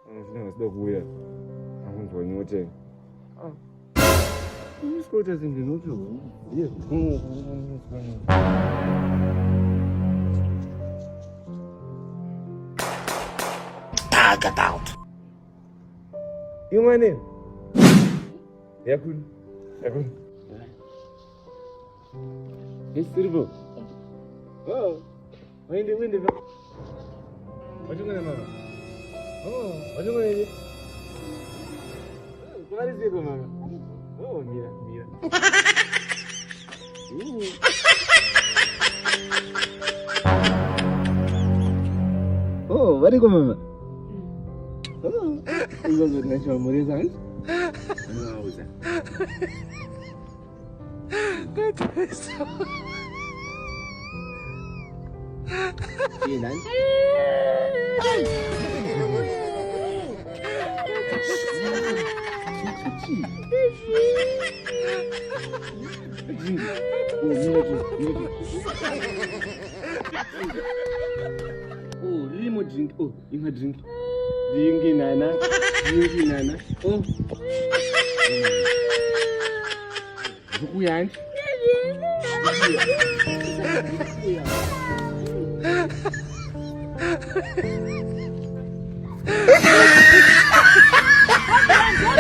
Sida kuya. Akunzwa nyote. Isikota zingenophi ye. Get out. You my name? Yakun. Yes, Silvo. Oh, why in the window? What you gonna mama? Oh, what you gonna do? What is it, mama? Oh, mira. Oh, what is it, mama? Oh, you guys are going to Mori's hands? No, who's that? That is so... Sinan? Oh, really more drink. Oh, you had drink. Drinking nana. Oh. Zukuyan.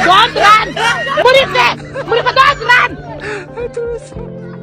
Don't run! What is that? What is that? Don't run!